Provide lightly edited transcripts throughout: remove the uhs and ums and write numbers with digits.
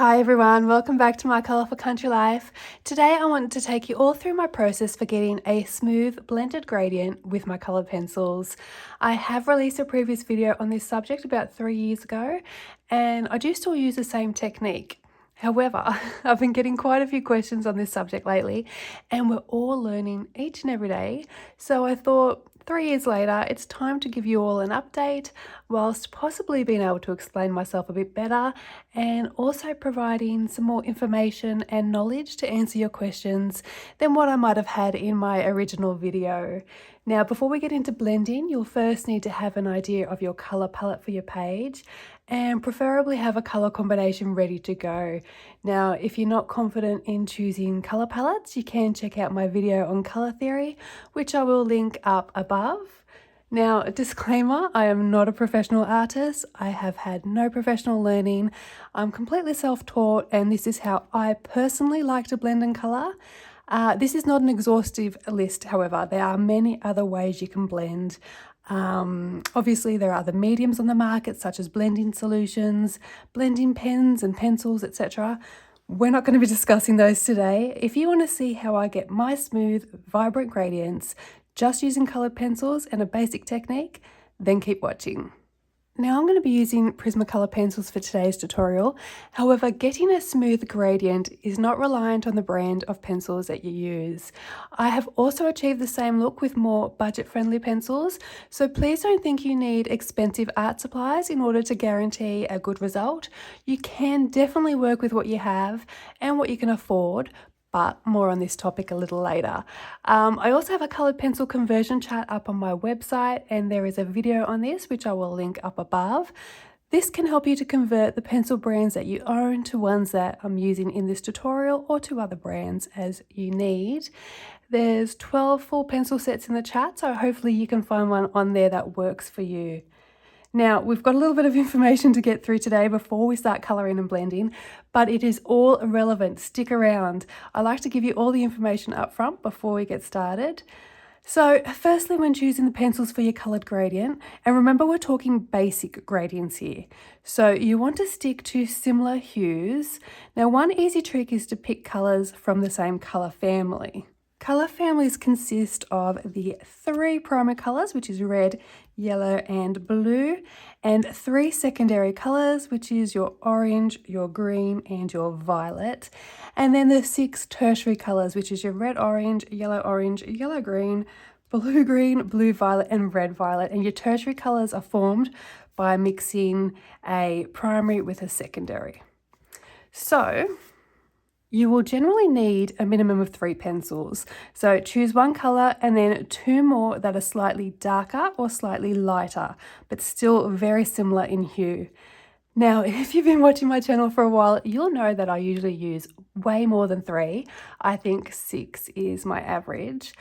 Hi everyone, welcome back to My Colourful Country Life. Today I want to take you all through my process for getting a smooth blended gradient with my coloured pencils. I have released a previous video on this subject about 3 years ago and I do still use the same technique. However, I've been getting quite a few questions on this subject lately and we're all learning each and every day. So I thought 3 years later, it's time to give you all an update whilst possibly being able to explain myself a bit better and also providing some more information and knowledge to answer your questions than what I might have had in my original video. Now, before we get into blending, you'll first need to have an idea of your colour palette for your page and preferably have a colour combination ready to go. Now, if you're not confident in choosing colour palettes, you can check out my video on colour theory, which I will link up above. Now, disclaimer, I am not a professional artist. I have had no professional learning. I'm completely self-taught and this is how I personally like to blend and colour. This is not an exhaustive list, however. There are many other ways you can blend. Obviously, there are other mediums on the market such as blending solutions, blending pens and pencils, etc. We're not going to be discussing those today. If you want to see how I get my smooth, vibrant gradients just using coloured pencils and a basic technique, then keep watching. Now I'm going to be using Prismacolor pencils for today's tutorial. However, getting a smooth gradient is not reliant on the brand of pencils that you use. I have also achieved the same look with more budget-friendly pencils, so please don't think you need expensive art supplies in order to guarantee a good result. You can definitely work with what you have and what you can afford, but more on this topic a little later. I also have a coloured pencil conversion chart up on my website and there is a video on this which I will link up above. This can help you to convert the pencil brands that you own to ones that I'm using in this tutorial or to other brands as you need. There's 12 full pencil sets in the chart, so hopefully you can find one on there that works for you. Now, we've got a little bit of information to get through today before we start colouring and blending, but it is all relevant. Stick around. I like to give you all the information up front before we get started. So, firstly, when choosing the pencils for your coloured gradient, and remember we're talking basic gradients here, so you want to stick to similar hues. Now, one easy trick is to pick colours from the same colour family. Colour families consist of the 3 primary colours, which is red, yellow and blue, and 3 secondary colours, which is your orange, your green and your violet, and then the 6 tertiary colours, which is your red, orange, yellow green, blue violet and red violet. And your tertiary colours are formed by mixing a primary with a secondary. So you will generally need a minimum of 3 pencils. So choose one colour and then 2 more that are slightly darker or slightly lighter, but still very similar in hue. Now, if you've been watching my channel for a while, you'll know that I usually use way more than 3. I think 6 is my average.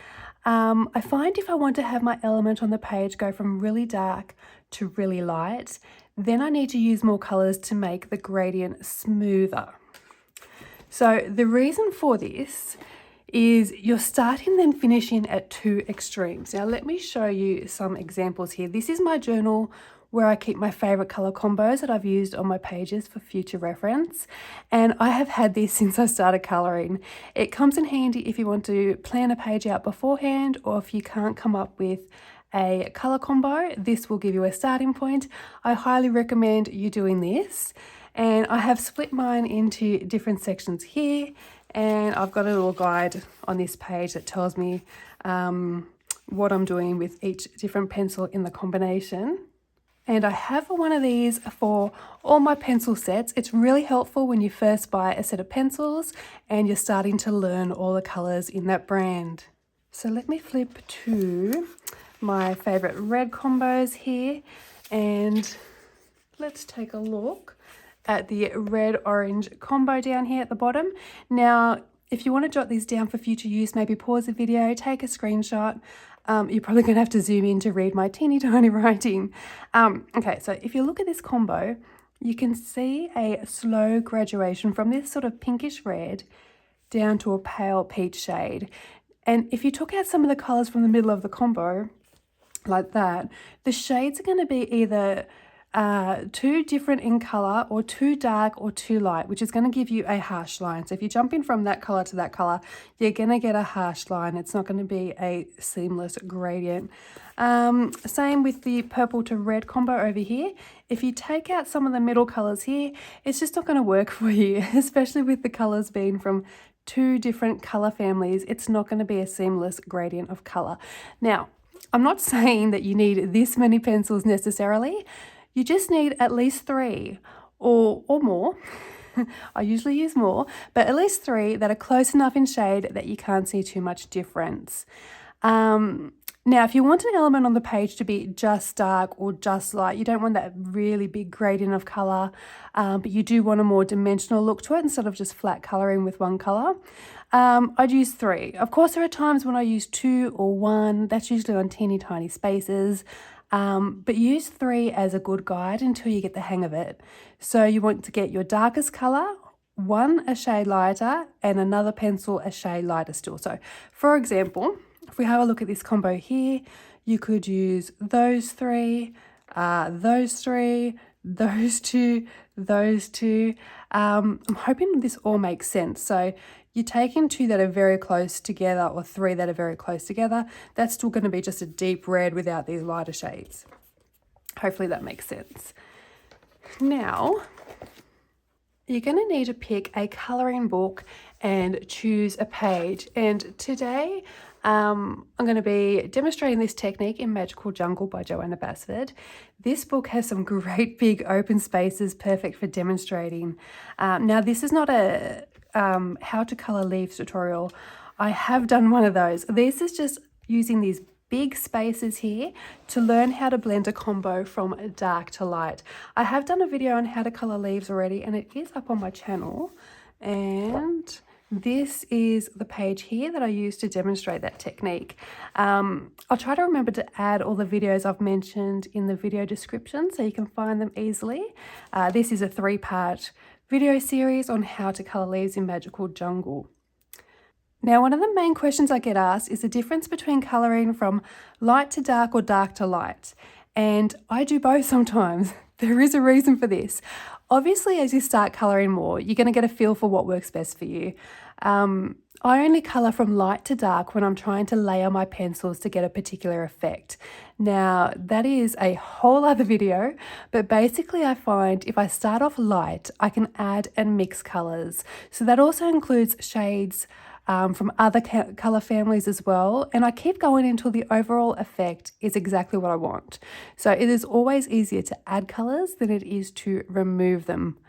I find if I want to have my element on the page go from really dark to really light, then I need to use more colours to make the gradient smoother. So the reason for this is you're starting then finishing at 2 extremes. Now let me show you some examples here. This is my journal where I keep my favourite colour combos that I've used on my pages for future reference. And I have had this since I started colouring. It comes in handy if you want to plan a page out beforehand or if you can't come up with a colour combo. This will give you a starting point. I highly recommend you doing this. And I have split mine into different sections here, and I've got a little guide on this page that tells me what I'm doing with each different pencil in the combination. And I have one of these for all my pencil sets. It's really helpful when you first buy a set of pencils and you're starting to learn all the colours in that brand. So let me flip to my favourite red combos here, and let's take a look at the red-orange combo down here at the bottom. Now, if you want to jot these down for future use, maybe pause the video, take a screenshot. You're probably going to have to zoom in to read my teeny tiny writing. Okay, so if you look at this combo, you can see a slow graduation from this sort of pinkish red down to a pale peach shade. And if you took out some of the colours from the middle of the combo, like that, the shades are going to be either too different in color or too dark or too light, which is going to give you a harsh line. So if you jump in from that color to that color, you're going to get a harsh line. It's not going to be a seamless gradient. Same with the purple to red combo over here. If you take out some of the middle colors here, it's just not going to work for you, especially with the colors being from two different color families. It's not going to be a seamless gradient of color. Now, I'm not saying that you need this many pencils necessarily. You just need at least 3 or more. I usually use more, but at least 3 that are close enough in shade that you can't see too much difference. Now, if you want an element on the page to be just dark or just light, you don't want that really big gradient of colour, but you do want a more dimensional look to it instead of just flat colouring with one colour. I'd use 3. Of course, there are times when I use 2 or 1. That's usually on teeny tiny spaces. But use 3 as a good guide until you get the hang of it. So you want to get your darkest colour, one a shade lighter, and another pencil a shade lighter still. So, for example, if we have a look at this combo here, you could use those 3, those 3, those 2, those 2. I'm hoping this all makes sense. So you're taking 2 that are very close together or 3 that are very close together. That's still going to be just a deep red without these lighter shades. Hopefully that makes sense. Now, you're going to need to pick a colouring book and choose a page. And today I'm going to be demonstrating this technique in Magical Jungle by Joanna Basford. This book has some great big open spaces, perfect for demonstrating. Now, this is not a how to colour leaves tutorial. I have done one of those. This is just using these big spaces here to learn how to blend a combo from dark to light. I have done a video on how to colour leaves already, and it is up on my channel. And this is the page here that I use to demonstrate that technique. I'll try to remember to add all the videos I've mentioned in the video description so you can find them easily. This is a 3-part video series on how to colour leaves in Magical Jungle. Now, one of the main questions I get asked is the difference between colouring from light to dark or dark to light. And I do both sometimes. There is a reason for this. Obviously, as you start colouring more, you're going to get a feel for what works best for you. I only colour from light to dark when I'm trying to layer my pencils to get a particular effect. Now, that is a whole other video, but basically I find if I start off light, I can add and mix colours. So that also includes shades from other colour families as well. And I keep going until the overall effect is exactly what I want. So it is always easier to add colours than it is to remove them.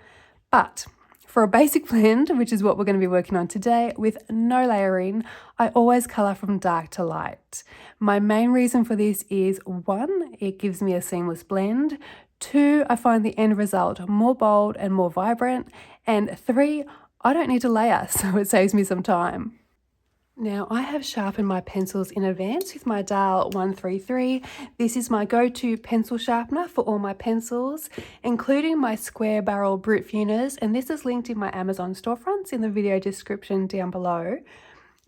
But for a basic blend, which is what we're going to be working on today, with no layering, I always colour from dark to light. My main reason for this is 1, it gives me a seamless blend. 2, I find the end result more bold and more vibrant. And 3, I don't need to layer, so it saves me some time. Now, I have sharpened my pencils in advance with my Dial 133. This is my go-to pencil sharpener for all my pencils, including my square barrel Brute Funers, and this is linked in my Amazon storefronts in the video description down below.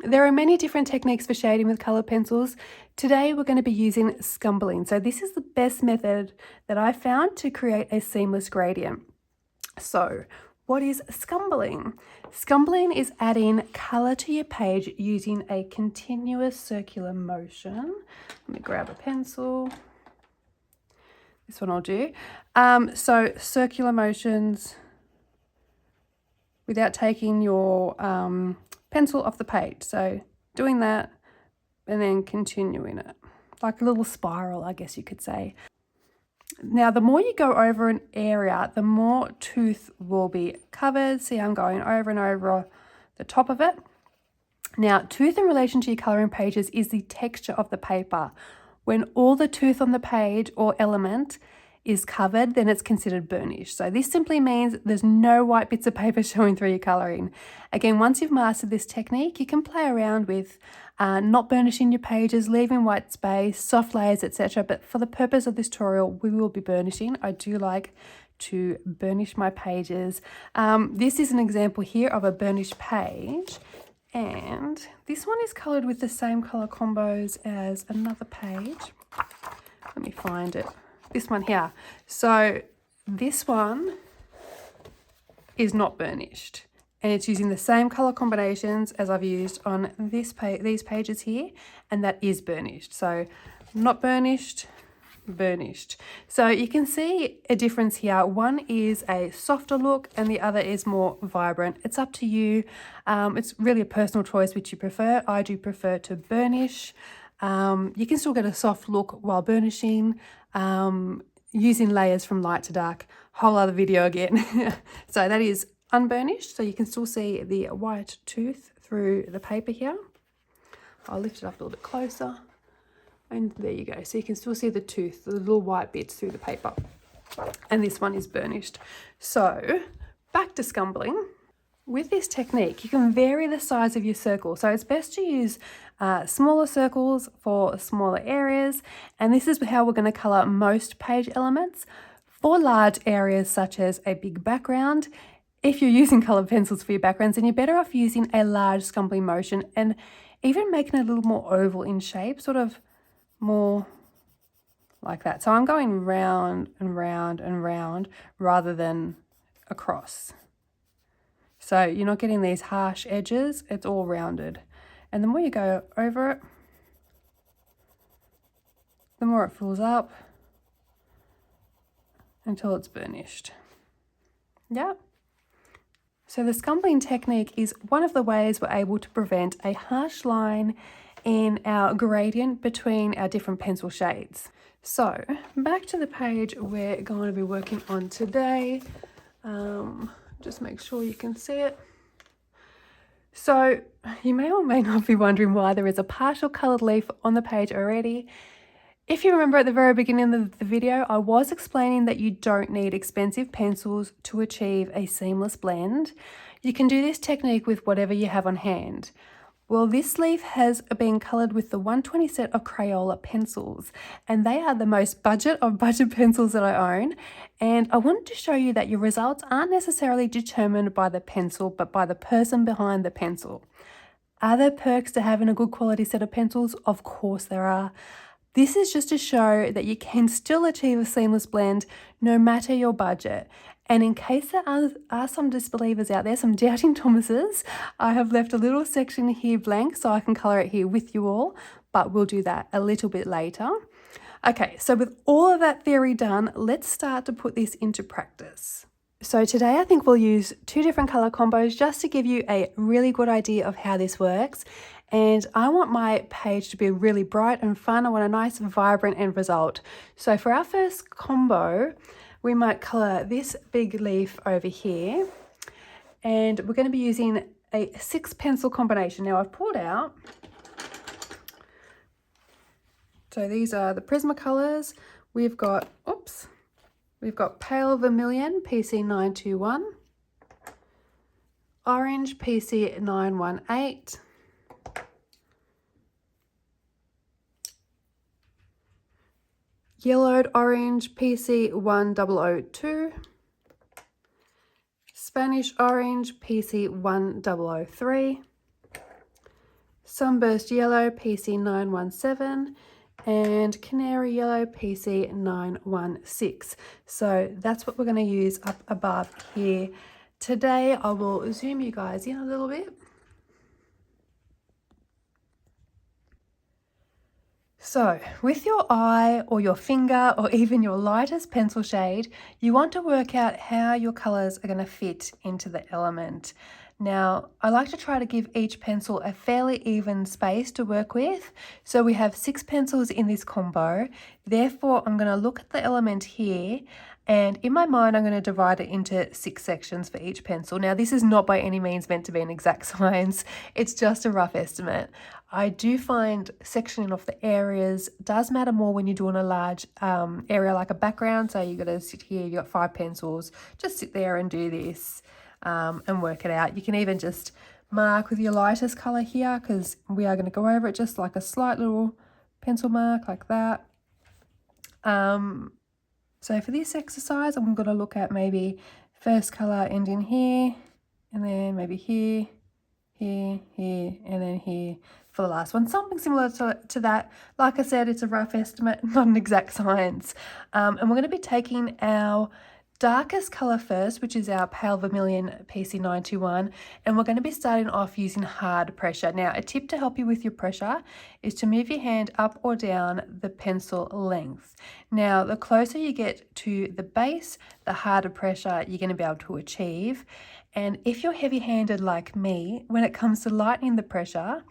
There are many different techniques for shading with coloured pencils. Today we're going to be using scumbling. So this is the best method that I found to create a seamless gradient. So, what is scumbling? Scumbling is adding colour to your page using a continuous circular motion. Let me grab a pencil. This one I'll do. So circular motions without taking your pencil off the page. So doing that and then continuing it. Like a little spiral, I guess you could say. Now, the more you go over an area, the more tooth will be covered. See, I'm going over and over the top of it. Now, tooth in relation to your colouring pages is the texture of the paper. When all the tooth on the page or element is covered, then it's considered burnished. So this simply means there's no white bits of paper showing through your colouring. Again, once you've mastered this technique, you can play around with not burnishing your pages, leaving white space, soft layers, etc. But for the purpose of this tutorial, we will be burnishing. I do like to burnish my pages. This is an example here of a burnished page. And this one is coloured with the same colour combos as another page. Let me find it. this one here. So this one is not burnished, and it's using the same color combinations as I've used on these pages here, and that is burnished. So not burnished, burnished. So you can see a difference here. One is a softer look and the other is more vibrant. It's up to you. It's really a personal choice which you prefer. I do prefer to burnish. You can still get a soft look while burnishing, using layers from light to dark. Whole other video again. So that is unburnished, so you can still see the white tooth through the paper here. I'll lift it up a little bit closer. And there you go. So you can still see the tooth, the little white bits through the paper. And this one is burnished. So back to scumbling. With this technique, you can vary the size of your circle. So it's best to use smaller circles for smaller areas. And this is how we're going to colour most page elements. For large areas such as a big background, if you're using coloured pencils for your backgrounds, then you're better off using a large scumbling motion and even making it a little more oval in shape, sort of more like that. So I'm going round and round and round rather than across. So you're not getting these harsh edges, it's all rounded. And the more you go over it, the more it fills up until it's burnished. Yeah. So the scumbling technique is one of the ways we're able to prevent a harsh line in our gradient between our different pencil shades. So back to the page we're going to be working on today. Just make sure you can see it. So you may or may not be wondering why there is a partial coloured leaf on the page already. If you remember at the very beginning of the video, I was explaining that you don't need expensive pencils to achieve a seamless blend. You can do this technique with whatever you have on hand. Well, this leaf has been coloured with the 120 set of Crayola pencils, and they are the most budget of budget pencils that I own. And I wanted to show you that your results aren't necessarily determined by the pencil, but by the person behind the pencil. Are there perks to having a good quality set of pencils? Of course there are. This is just to show that you can still achieve a seamless blend no matter your budget. And in case there are some disbelievers out there, some doubting Thomases, I have left a little section here blank so I can colour it here with you all, but we'll do that a little bit later. Okay, so with all of that theory done, let's start to put this into practice. So today I think we'll use two different colour combos just to give you a really good idea of how this works. And I want my page to be really bright and fun. I want a nice vibrant end result. So for our first combo, we might colour this big leaf over here, and we're going to be using a 6 pencil combination. Now I've pulled out, so these are the Prismacolors. We've got Pale Vermilion PC921, Orange PC918, Yellowed Orange PC1002, Spanish Orange PC1003, Sunburst Yellow PC917, and Canary Yellow PC916. So that's what we're going to use up above here. Today I will zoom you guys in a little bit. So with your eye or your finger or even your lightest pencil shade, you want to work out how your colours are going to fit into the element. Now, I like to try to give each pencil a fairly even space to work with. So we have 6 pencils in this combo. Therefore, I'm going to look at the element here, and in my mind, I'm going to divide it into 6 sections for each pencil. Now, this is not by any means meant to be an exact science. It's just a rough estimate. I do find sectioning off the areas does matter more when you're doing a large area like a background. So you've got to sit here, you've got 5 pencils, just sit there and do this and work it out. You can even just mark with your lightest colour here, because we are going to go over it just like a slight little pencil mark like that. So for this exercise, I'm going to look at maybe first colour ending here, and then maybe here, here, here, and then here. for the last one. Something similar to that. Like I said, it's a rough estimate, not an exact science. And we're going to be taking our darkest colour first, which is our pale vermilion PC921, and we're going to be starting off using hard pressure. Now, a tip to help you with your pressure is to move your hand up or down the pencil length. Now, the closer you get to the base, the harder pressure you're going to be able to achieve. And if you're heavy-handed like me, when it comes to lightening the pressure,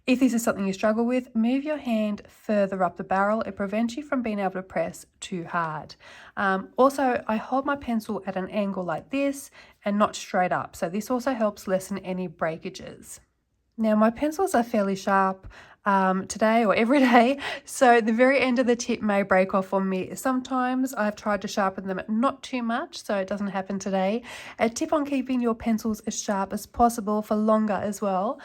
if this is something you struggle with, move your hand further up the barrel. It prevents you from being able to press too hard. Also, I hold my pencil at an angle like this and not straight up. So this also helps lessen any breakages. Now, my pencils are fairly sharp today or every day, so the very end of the tip may break off on me. Sometimes I've tried to sharpen them not too much, so it doesn't happen today. A tip on keeping your pencils as sharp as possible for longer as well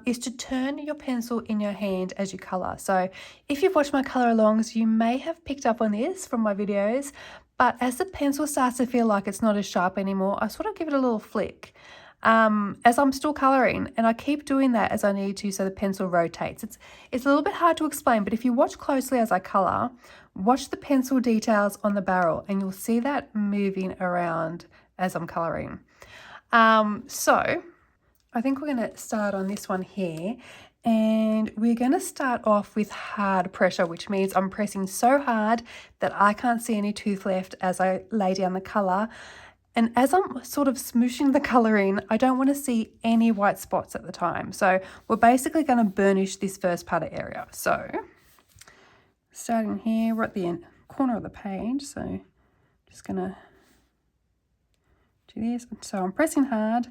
is to turn your pencil in your hand as you colour. So if you've watched my colour alongs, you may have picked up on this from my videos, but as the pencil starts to feel like it's not as sharp anymore, I sort of give it a little flick. As I'm still colouring, and I keep doing that as I need to so the pencil rotates. It's a little bit hard to explain, but if you watch closely as I colour, watch the pencil details on the barrel and you'll see that moving around as I'm colouring. So I think we're going to start on this one here, and we're going to start off with hard pressure, which means I'm pressing so hard that I can't see any tooth left as I lay down the colour. And as I'm sort of smooshing the colour in, I don't want to see any white spots at the time. So we're basically going to burnish this first part of area. So starting here, we're at the corner of the page. So just going to do this. So I'm pressing hard,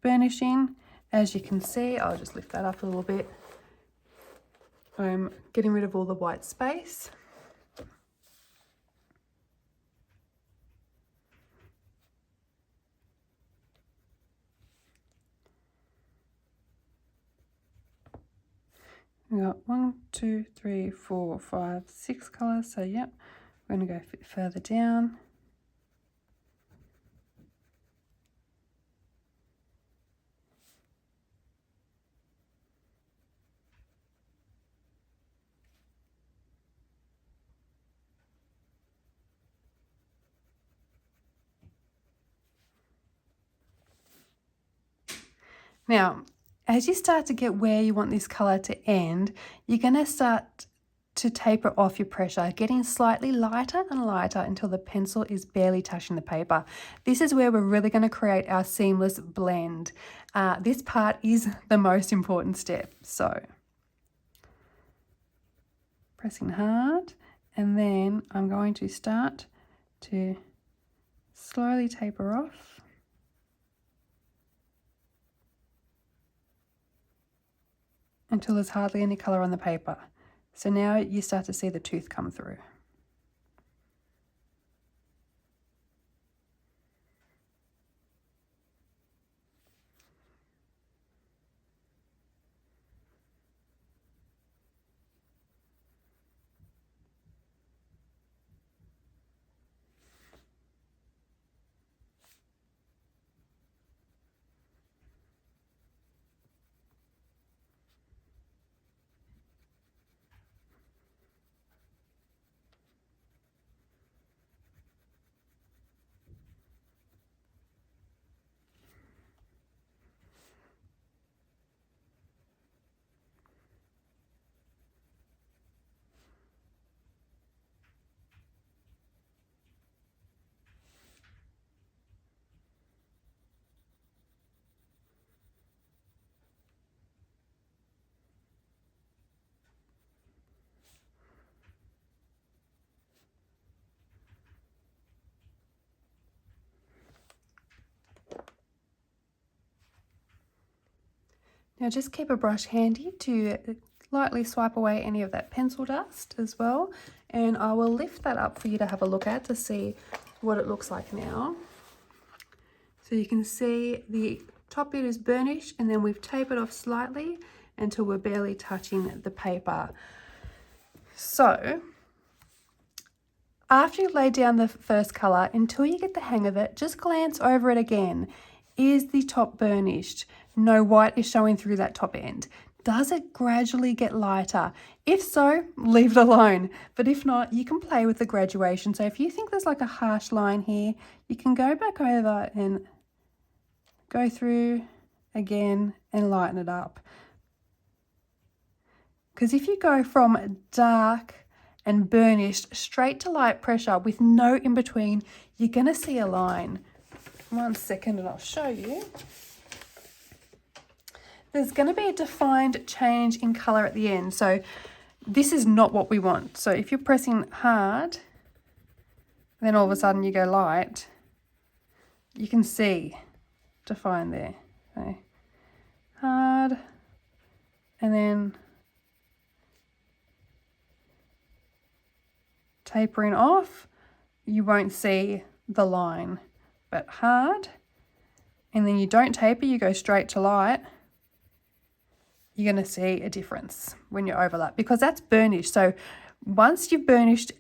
burnishing. As you can see, I'll just lift that up a little bit. I'm getting rid of all the white space. We got 1, 2, 3, 4, 5, 6 colours. So yep, we're going to go a bit further down. Now, as you start to get where you want this colour to end, you're going to start to taper off your pressure, getting slightly lighter and lighter until the pencil is barely touching the paper. This is where we're really going to create our seamless blend. This part is the most important step. So, pressing hard, and then I'm going to start to slowly taper off. Until there's hardly any colour on the paper. So now you start to see the tooth come through. Now just keep a brush handy to lightly swipe away any of that pencil dust as well, and I will lift that up for you to have a look at to see what it looks like now. So you can see the top bit is burnished, and then we've tapered off slightly until we're barely touching the paper. So after you've laid down the first colour, until you get the hang of it, just glance over it again. Is the top burnished? No white is showing through that top end. Does it gradually get lighter? If so, leave it alone. But if not, you can play with the graduation. So if you think there's like a harsh line here, you can go back over and go through again and lighten it up. Because if you go from dark and burnished straight to light pressure with no in between, you're going to see a line. 1 second and I'll show you. There's going to be a defined change in colour at the end. So this is not what we want. So if you're pressing hard, then all of a sudden you go light, you can see defined there. Okay. Hard, and then tapering off, you won't see the line. But hard, and then you don't taper, you go straight to light, you're going to see a difference when you overlap, because that's burnished. So once you've burnished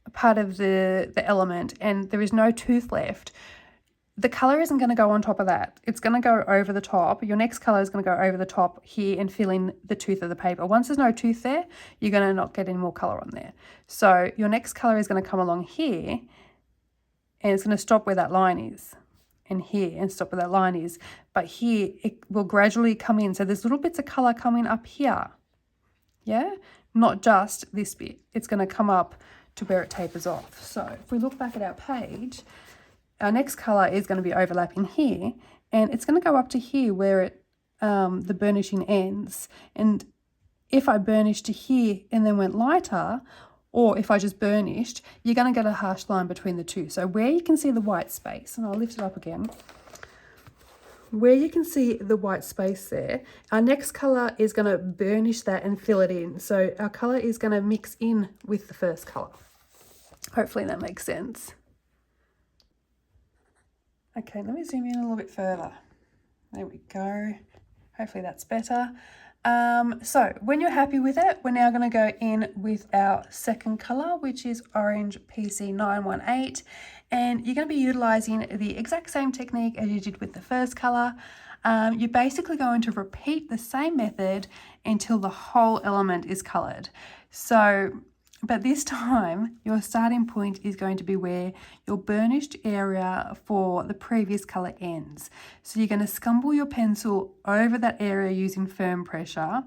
a part of the element and there is no tooth left, the colour isn't going to go on top of that. It's going to go over the top. Your next colour is going to go over the top here and fill in the tooth of the paper. Once there's no tooth there, you're going to not get any more colour on there. So your next colour is going to come along here, and it's going to stop where that line is, and here, and stop where that line is. But here, it will gradually come in. So there's little bits of colour coming up here. Yeah? Not just this bit. It's going to come up to where it tapers off. So if we look back at our page, our next colour is going to be overlapping here, and it's going to go up to here where it the burnishing ends. And if I burnished to here and then went lighter, or if I just burnished, you're going to get a harsh line between the two. So where you can see the white space, and I'll lift it up again, where you can see the white space there, our next colour is going to burnish that and fill it in. So our colour is going to mix in with the first colour. Hopefully that makes sense. Okay, let me zoom in a little bit further. There we go. Hopefully that's better. So when you're happy with it, we're now going to go in with our second colour, which is Orange PC 918. And you're going to be utilising the exact same technique as you did with the first colour. You're basically going to repeat the same method until the whole element is coloured. So, but this time, your starting point is going to be where your burnished area for the previous colour ends. So you're going to scumble your pencil over that area using firm pressure,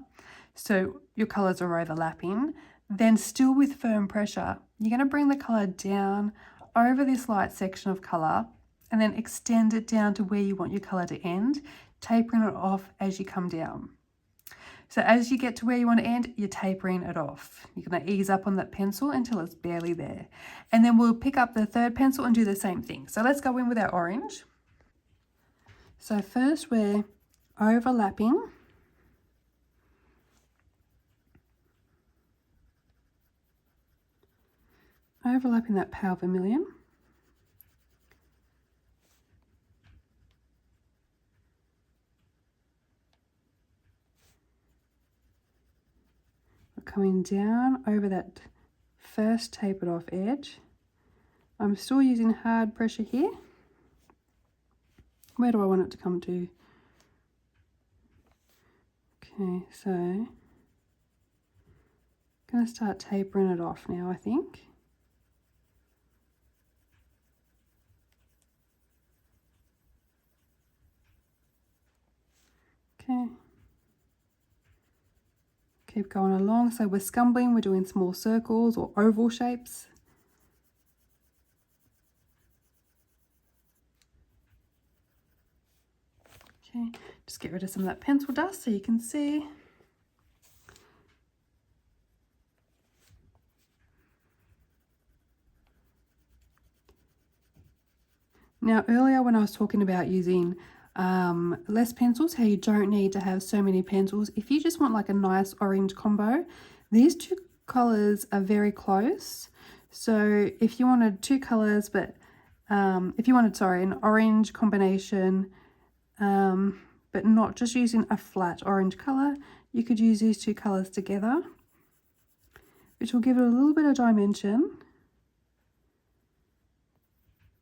so your colours are overlapping. Then still with firm pressure, you're going to bring the colour down over this light section of colour and then extend it down to where you want your colour to end, tapering it off as you come down. So as you get to where you want to end, you're tapering it off. You're going to ease up on that pencil until it's barely there. And then we'll pick up the third pencil and do the same thing. So let's go in with our orange. So first we're overlapping. Overlapping that pale vermilion. Coming down over that first tapered off edge. I'm still using hard pressure here. Where do I want it to come to? Okay, so I'm going to start tapering it off now, I think. Okay. Keep going along. So we're scumbling, we're doing small circles or oval shapes. Okay, just get rid of some of that pencil dust so you can see. Now earlier when I was talking about using less pencils, how you don't need to have so many pencils. If you just want like a nice orange combo, these two colors are very close. So if you wanted two colors, but if you wanted, sorry, an orange combination, but not just using a flat orange color, you could use these two colors together, which will give it a little bit of dimension,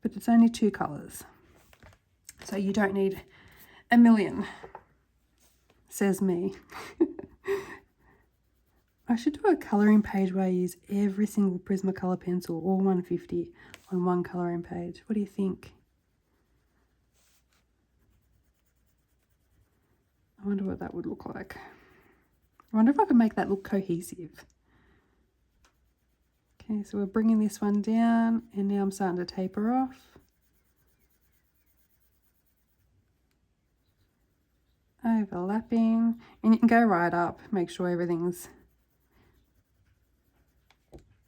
but it's only two colors. So you don't need a million, says me. I should do a colouring page where I use every single Prismacolor pencil, all 150, on one colouring page. What do you think? I wonder what that would look like. I wonder if I can make that look cohesive. Okay, so we're bringing this one down, and now I'm starting to taper off. Overlapping, and you can go right up, make sure everything's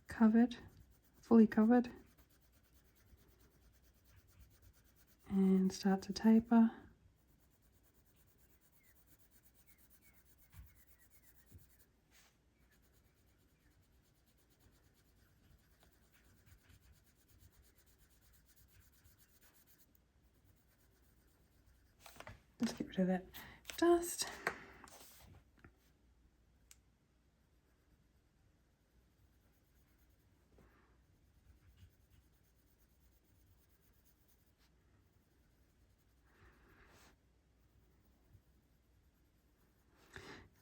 covered, fully covered, and start to taper. Let's get rid of that dust.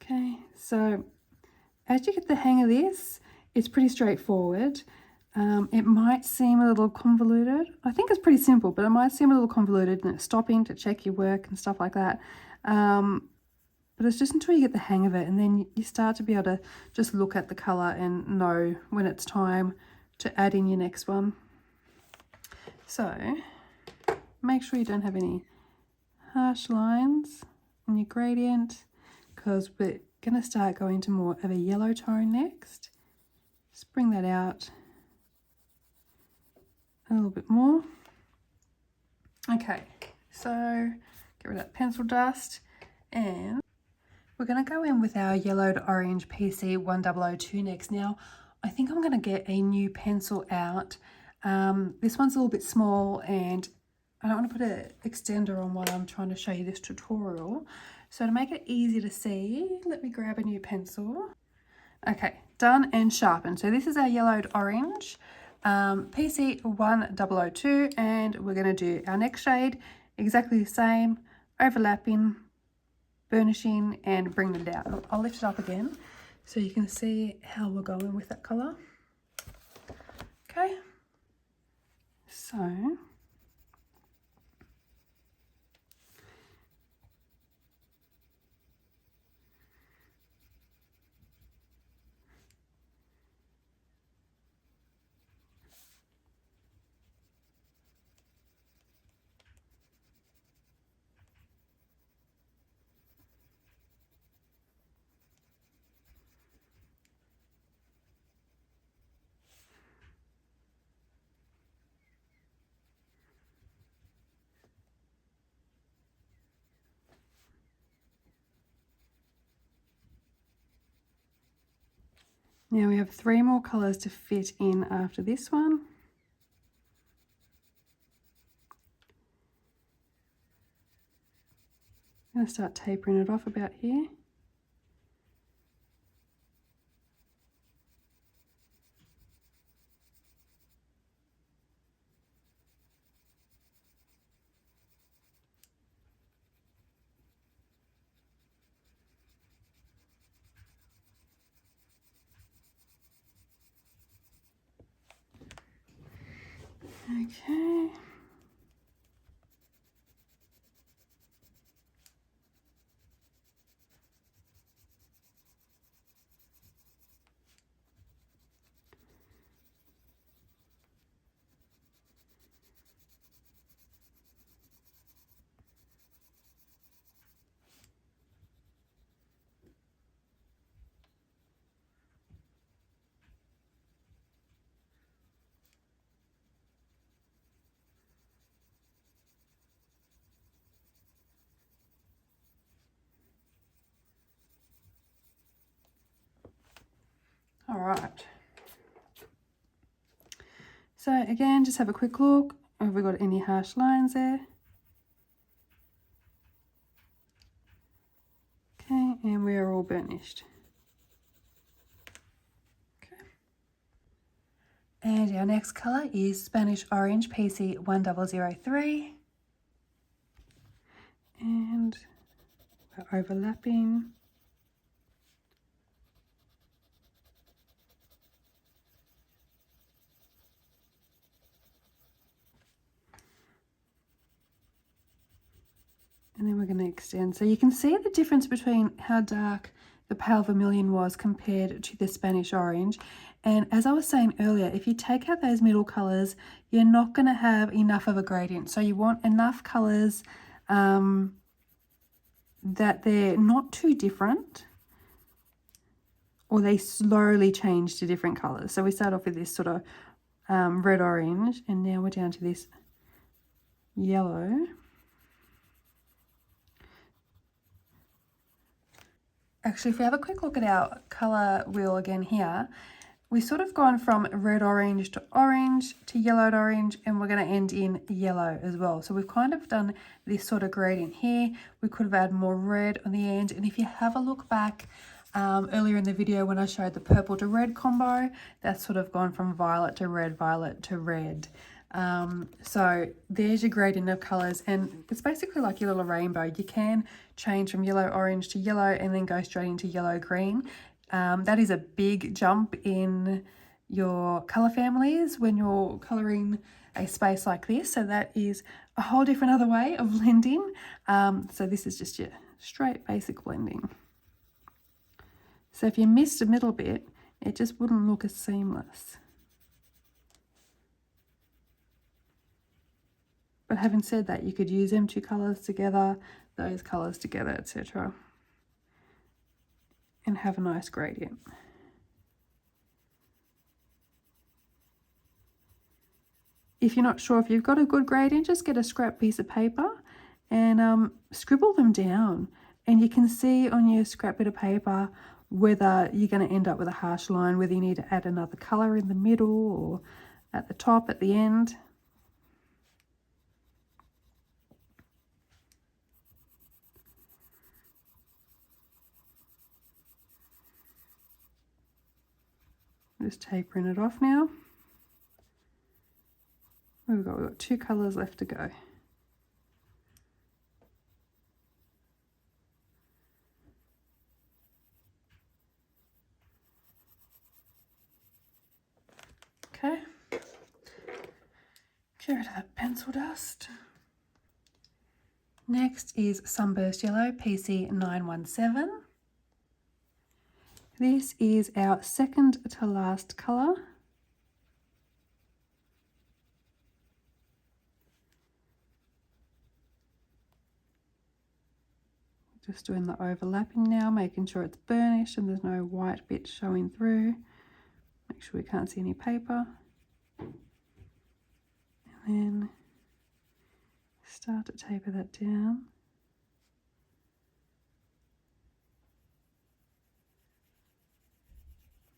Okay, so as you get the hang of this, it's pretty straightforward. It might seem a little convoluted. I think it's pretty simple, but it might seem a little convoluted, and it's stopping to check your work and stuff like that. But it's just until you get the hang of it, and then you start to be able to just look at the colour and know when it's time to add in your next one. So make sure you don't have any harsh lines in your gradient, because we're going to start going to more of a yellow tone next. Just bring that out a little bit more. Okay, so get rid of that pencil dust, and we're going to go in with our yellowed orange PC 1002 next. Now, I think I'm going to get a new pencil out. This one's a little bit small, and I don't want to put an extender on while I'm trying to show you this tutorial. So to make it easy to see, let me grab a new pencil. Okay, done and sharpened. So this is our yellowed orange, PC 1002, and we're going to do our next shade exactly the same, overlapping, burnishing, and bring them down. I'll lift it up again so you can see how we're going with that colour. Okay, so now we have 3 more colours to fit in after this one. I'm going to start tapering it off about here. Okay. All right. So again, just have a quick look. Have we got any harsh lines there? Okay, and we are all burnished. Okay. And our next colour is Spanish Orange PC 1003. And we're overlapping. going to extend. So you can see the difference between how dark the pale vermilion was compared to the Spanish orange. And as I was saying earlier, if you take out those middle colours, you're not going to have enough of a gradient. So you want enough colours that they're not too different, or they slowly change to different colours. So we start off with this sort of red-orange, and now we're down to this yellow. Actually, if we have a quick look at our colour wheel again here, we've sort of gone from red-orange to yellowed orange, and we're going to end in yellow as well. So we've kind of done this sort of gradient here. We could have added more red on the end, and if you have a look back earlier in the video when I showed the purple to red combo, that's sort of gone from violet to red. So there's your gradient of colours, and it's basically like your little rainbow. You can change from yellow orange to yellow and then go straight into yellow green. That is a big jump in your colour families when you're colouring a space like this. So that is a whole different other way of blending. So this is just your straight basic blending. So if you missed a middle bit, it just wouldn't look as seamless. But having said that, you could use them two colours together, those colours together, etc. and have a nice gradient. If you're not sure if you've got a good gradient, just get a scrap piece of paper and scribble them down. And you can see on your scrap bit of paper whether you're going to end up with a harsh line, whether you need to add another colour in the middle or at the top, at the end. Just tapering it off now. We've got two colours left to go. Okay, get rid of that pencil dust. Next is Sunburst Yellow PC 917. This is our second to last colour. Just doing the overlapping now, making sure it's burnished and there's no white bits showing through. Make sure we can't see any paper. And then start to taper that down.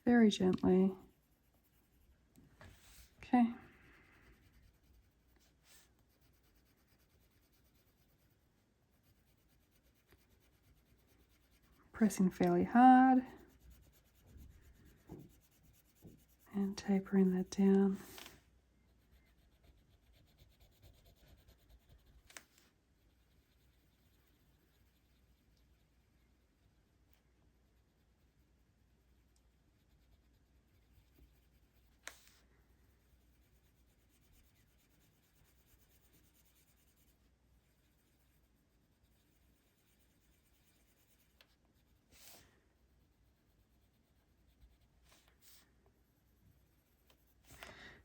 Very gently. Okay. Pressing fairly hard. And tapering that down.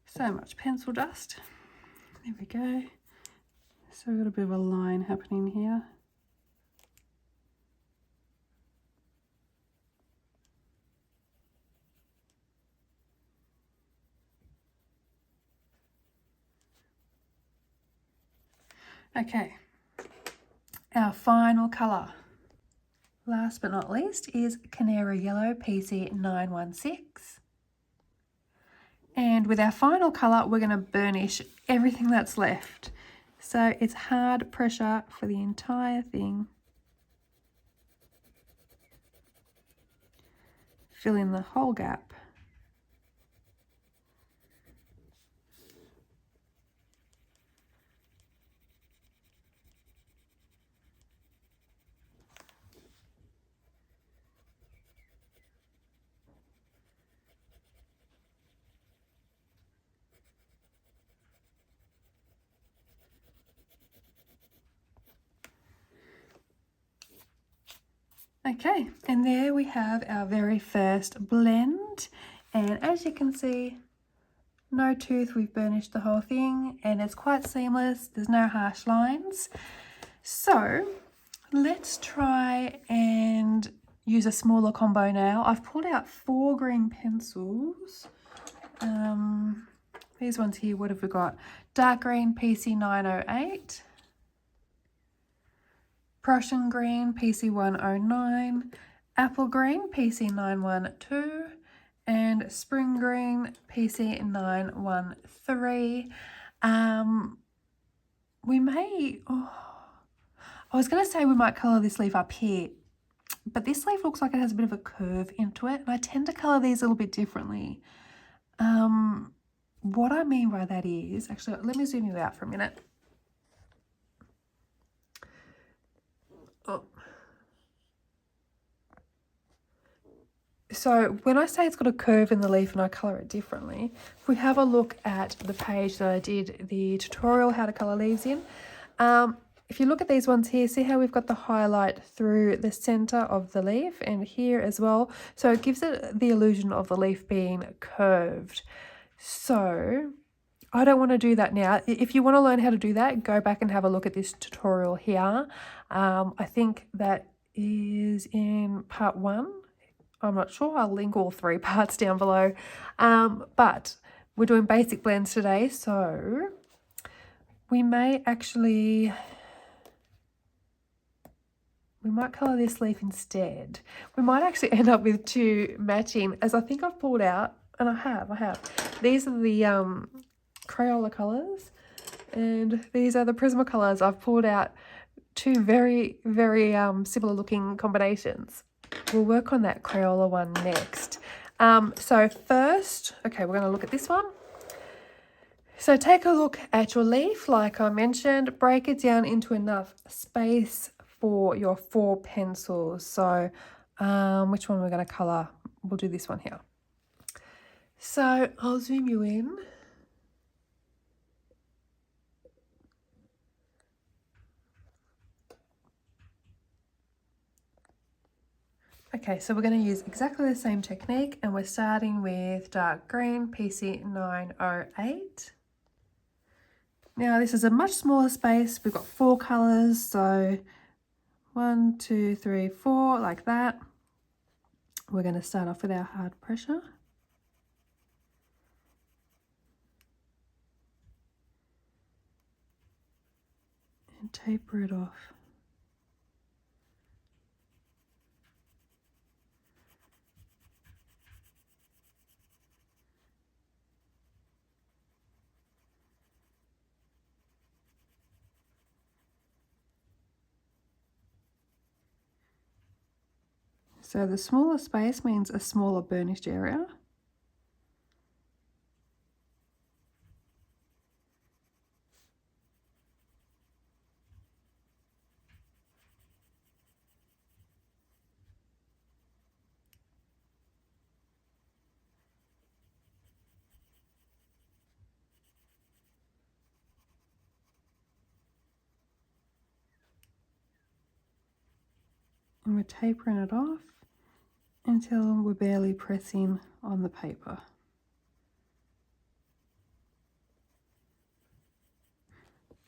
So much pencil dust. There we go. So we've got a bit of a line happening here. Okay, our final colour, last but not least, is Canary Yellow PC 916. And with our final colour, we're going to burnish everything that's left. So it's hard pressure for the entire thing. Fill in the whole gap. Okay, and there we have our very first blend, and as you can see, no tooth, we've burnished the whole thing and it's quite seamless, there's no harsh lines. So let's try and use a smaller combo now. I've pulled out 4 green pencils. These ones here, what have we got? Dark green PC908, Prussian green PC109, apple green PC912, and spring green PC913. We may, I was going to say we might colour this leaf up here, but this leaf looks like it has a bit of a curve into it, and I tend to colour these a little bit differently. What I mean by that is, actually, let me zoom you out for a minute. Oh. So when I say it's got a curve in the leaf and I colour it differently, if we have a look at the page that I did the tutorial how to colour leaves in, if you look at these ones here, see how we've got the highlight through the centre of the leaf and here as well. So it gives it the illusion of the leaf being curved. So I don't want to do that now. If you want to learn how to do that, go back and have a look at this tutorial here. I think that is in part 1. I'm not sure, I'll link all 3 parts down below. But we're doing basic blends today, so we may actually, we might colour this leaf instead. We might actually end up with 2 matching, as I think I've pulled out, and I have. These are the Crayola colours, and these are the Prismacolors. I've pulled out 2 very, very similar looking combinations. We'll work on that Crayola one next. So first, okay, we're going to look at this one. So take a look at your leaf, like I mentioned, break it down into enough space for your 4 pencils. So which one we're going to colour? We'll do this one here. So I'll zoom you in. Okay, so we're going to use exactly the same technique, and we're starting with dark green PC908. Now this is a much smaller space. We've got 4 colours, so 1, 2, 3, 4, like that. We're going to start off with our hard pressure. And taper it off. So the smaller space means a smaller burnished area. And we're tapering it off until we're barely pressing on the paper.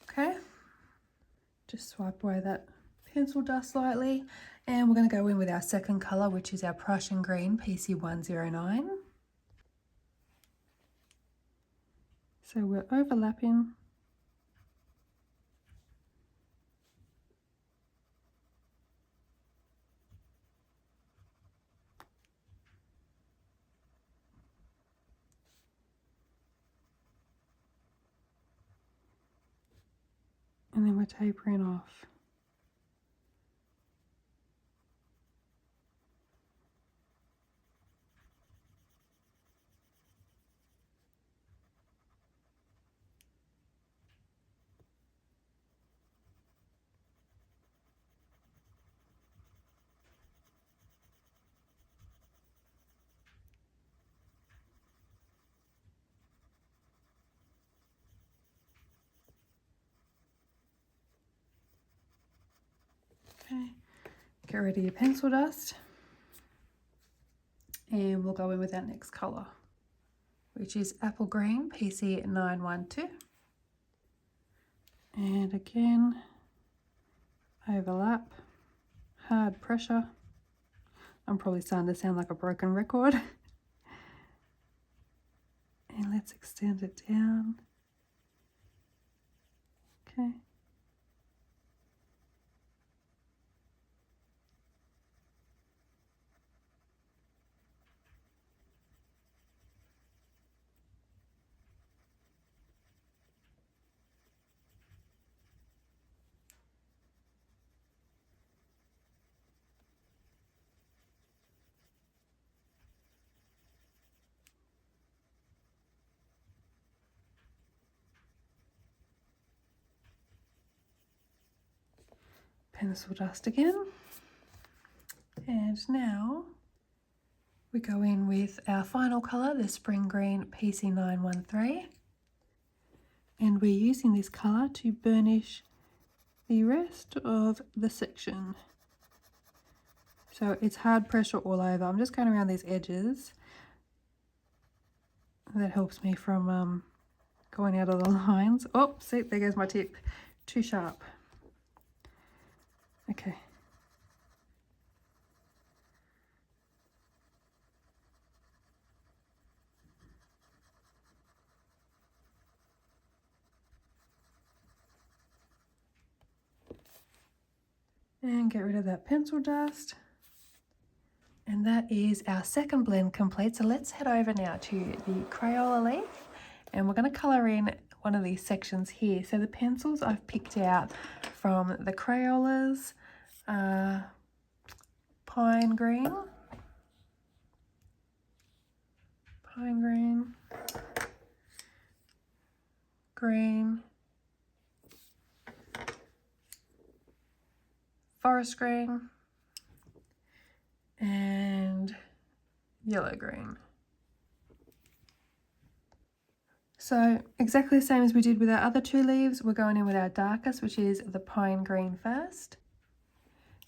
Okay, just swipe away that pencil dust slightly, and we're going to go in with our second colour, which is our Prussian green PC109. So we're overlapping. And then we're tapering off. Okay, Get rid of your pencil dust, and we'll go in with our next colour, which is Apple Green PC 912. And again, overlap, hard pressure. I'm probably starting to sound like a broken record. And let's extend it down. Okay. Pencil dust again. And now we go in with our final colour, the Spring Green PC 913. And we're using this colour to burnish the rest of the section. So it's hard pressure all over. I'm just going around these edges. That helps me from going out of the lines. Oh, see, there goes my tip. Too sharp. Okay. And get rid of that pencil dust. And that is our second blend complete. So let's head over now to the Crayola leaf, and we're going to colour in one of these sections here. So the pencils I've picked out from the Crayolas, Pine Green, Green, Forest Green, and Yellow Green. So exactly the same as we did with our other two leaves, we're going in with our darkest, which is the Pine Green first.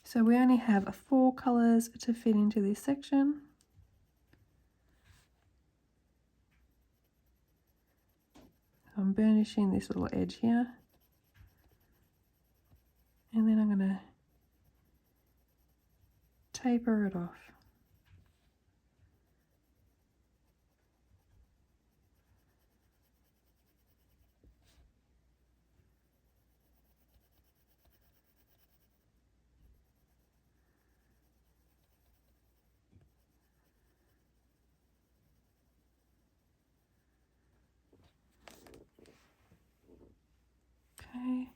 So we only have 4 colours to fit into this section. I'm burnishing this little edge here. And then I'm going to taper it off. Okay.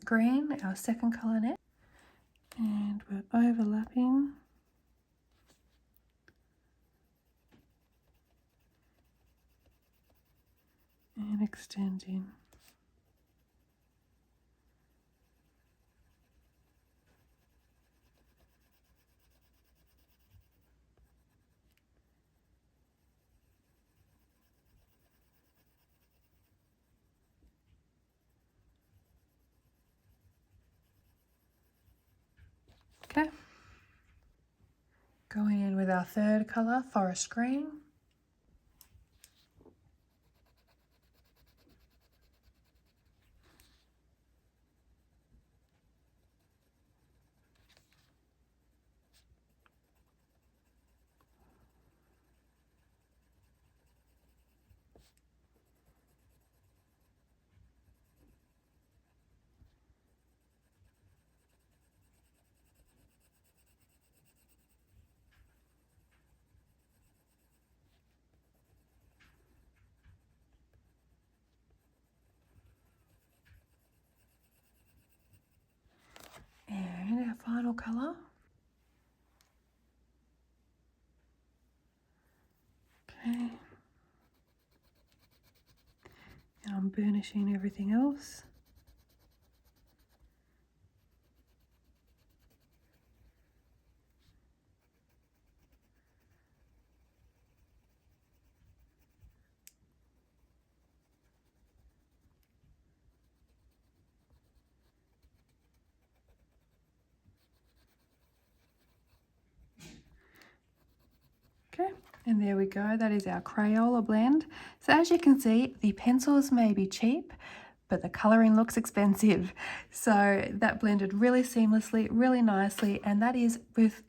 Green, our second colour next. And we're overlapping. And extending. Okay. Going in with our third colour, Forest Green. And our final colour. Okay. And I'm burnishing everything else. Okay, and there we go. That is our Crayola blend. So as you can see, the pencils may be cheap, but the colouring looks expensive. So that blended really seamlessly, really nicely, and that is with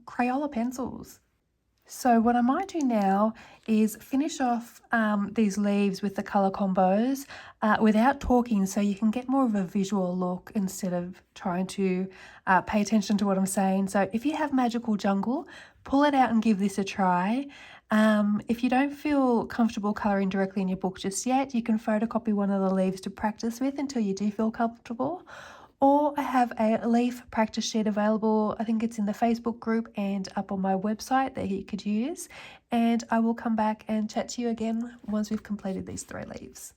Crayola pencils. So what I might do now is finish off these leaves with the colour combos without talking, so you can get more of a visual look instead of trying to pay attention to what I'm saying. So if you have Magical Jungle, pull it out and give this a try. If you don't feel comfortable colouring directly in your book just yet, you can photocopy one of the leaves to practice with until you do feel comfortable. Or I have a leaf practice sheet available. I think it's in the Facebook group and up on my website that you could use. And I will come back and chat to you again once we've completed these 3 leaves.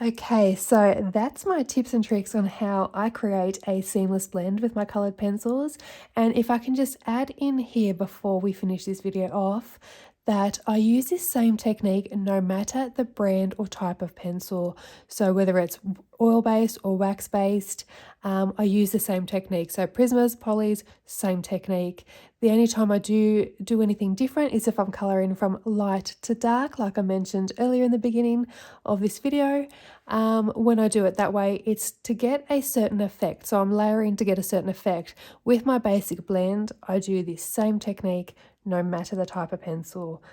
Okay, so that's my tips and tricks on how I create a seamless blend with my colored pencils. And if I can just add in here before we finish this video off, that I use this same technique no matter the brand or type of pencil. So whether it's oil-based or wax-based, I use the same technique. So Prismas, polys, same technique. The only time I do anything different is if I'm coloring from light to dark, like I mentioned earlier in the beginning of this video. When I do it that way, it's to get a certain effect. So I'm layering to get a certain effect. With my basic blend, I do this same technique no matter the type of pencil.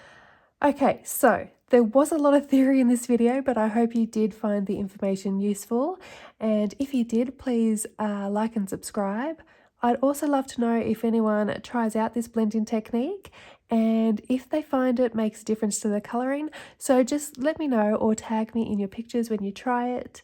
Okay, so there was a lot of theory in this video, but I hope you did find the information useful. And if you did, please like and subscribe. I'd also love to know if anyone tries out this blending technique and if they find it makes a difference to their colouring. So just let me know or tag me in your pictures when you try it.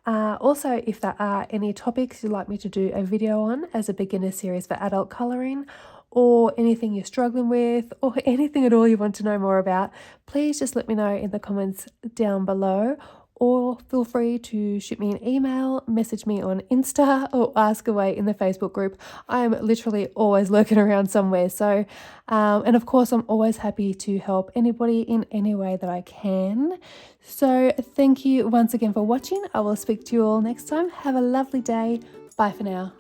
Also, if there are any topics you'd like me to do a video on as a beginner series for adult colouring, or anything you're struggling with, or anything at all you want to know more about, please just let me know in the comments down below, or feel free to shoot me an email, message me on Insta, or ask away in the Facebook group. I am literally always lurking around somewhere. So, and of course, I'm always happy to help anybody in any way that I can. So thank you once again for watching. I will speak to you all next time. Have a lovely day. Bye for now.